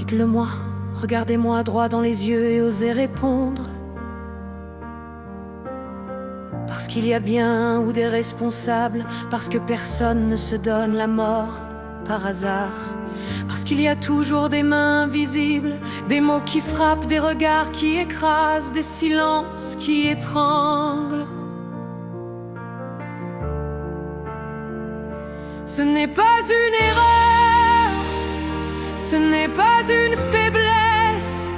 Dites-le moi, regardez-moi droit dans les yeux et osez répondre. Parce qu'il y a bien un ou des responsables, parce que personne ne se donne la mort par hasard. Parce qu'il y a toujours des mains invisibles, des mots qui frappent, des regards qui écrasent, des silences qui étranglent. Ce n'est pas une erreur, ce n'est pas une faiblesse,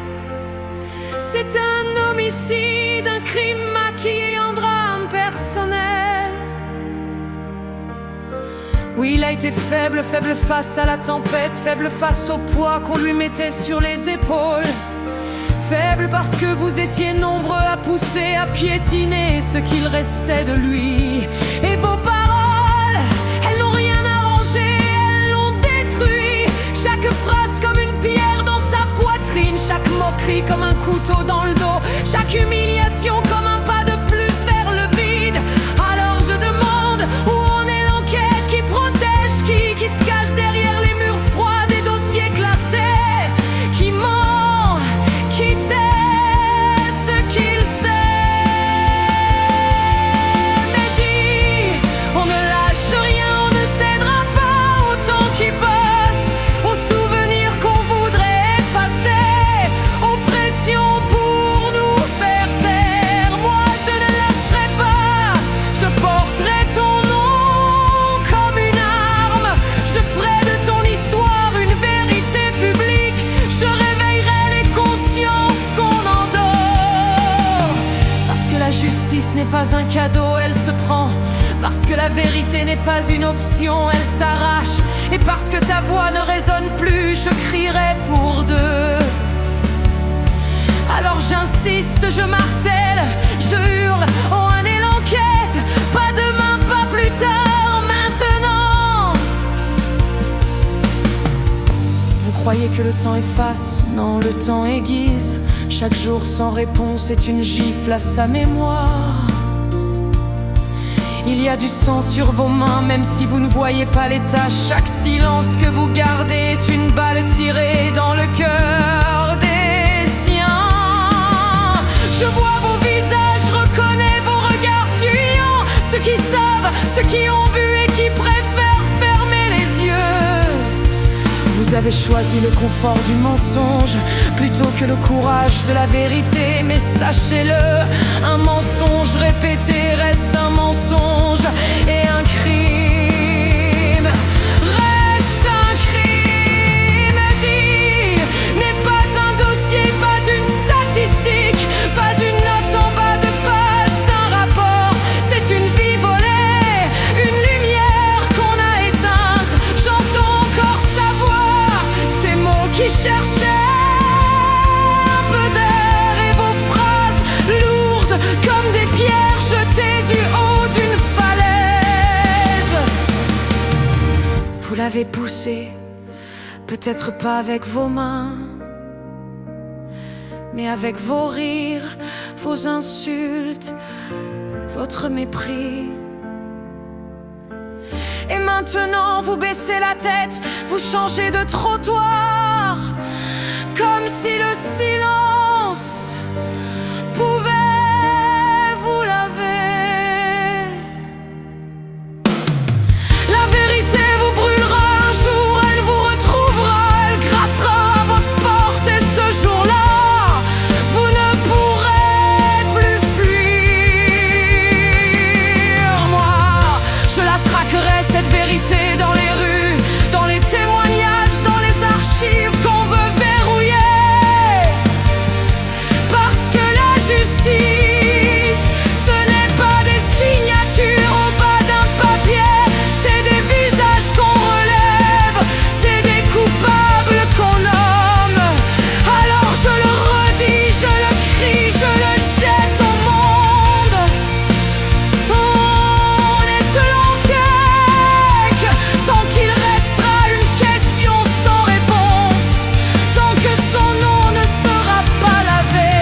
c'est un homicide, un crime maquillé en drame personnel. Oui, il a été faible, faible face à la tempête, faible face au poids qu'on lui mettait sur les épaules. Faible parce que vous étiez nombreux à pousser, à piétiner ce qu'il restait de lui. Et vos paroles, elles n'ont rien arrangé, elles l'ont détruit. Chaque phrase comme une pierre dans sa poitrine, chaque moquerie comme un couteau dans le dos, chaque humiliation comme un pas de plus vers le vide. Alors je demande où en est l'enquête qui protège qui se cache derrière les murs froids des dossiers classés, qui ment, qui tait ce qu'il sait. Mais dis, on ne lâche rien, on ne cédera pas au temps qui passe, aux souvenirs qu'on voudrait effacer, aux pressions pour nous faire taire. Moi je ne lâcherai pas, je porterai ton nom comme une arme, je ferai de ton histoire une vérité publique, je réveillerai les consciences qu'on endort. Parce que la justice n'est pas un cadeau, elle se prend. Parce que la vérité n'est pas une option, elle s'arrache. Et parce que ta voix ne résonne plus, je crierai pour deux. Alors j'insiste, je martèle, je hurle, oh un est l'enquête, pas demain, pas plus tard, maintenant. Vous croyez que le temps efface? Non, le temps aiguise. Chaque jour sans réponse est une gifle à sa mémoire. Il y a du sang sur vos mains, même si vous ne voyez pas les taches. Chaque silence que vous gardez est une balle tirée dans le cœur des siens. Je vois vos visages, je reconnais vos regards fuyants, ceux qui savent, ceux qui ont vu et qui préfèrent fermer les yeux. Vous avez choisi le confort du mensonge plutôt que le courage de la vérité. Mais sachez-le, un mensonge répété reste un mensonge, et un crime reste un crime. Dis, n'est pas un dossier, pas une statistique, pas une note en bas de page d'un rapport. C'est une vie volée, une lumière qu'on a éteinte. J'entends encore sa voix, ces mots qui cherchaient un peu d'air, et vos phrases lourdes comme des pierres jetées du haut d'une falaise. Vous l'avez poussé, peut-être pas avec vos mains, mais avec vos rires, vos insultes, votre mépris. Et maintenant vous baissez la tête, vous changez de trottoir, comme si le silence pouvait vous laver. La vérité vous brûlera un jour, elle vous retrouvera, elle grattera à votre porte, et ce jour-là, vous ne pourrez plus fuir. Moi, je la traquerai, cette vérité, dans les rues, dans les témoignages, dans les archives qu'on veut verrouiller. Parce que la justice, ce n'est pas des signatures au bas d'un papier, c'est des visages qu'on relève, c'est des coupables qu'on nomme. Alors je le redis, je le crie, je le jette au monde. On est de l'enquête, tant qu'il restera une question sans réponse, tant que son nom ne sera pas lavé.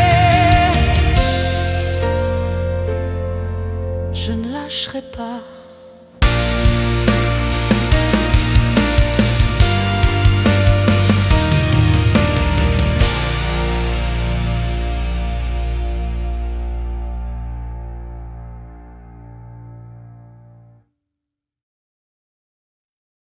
Je ne lâcherai pas.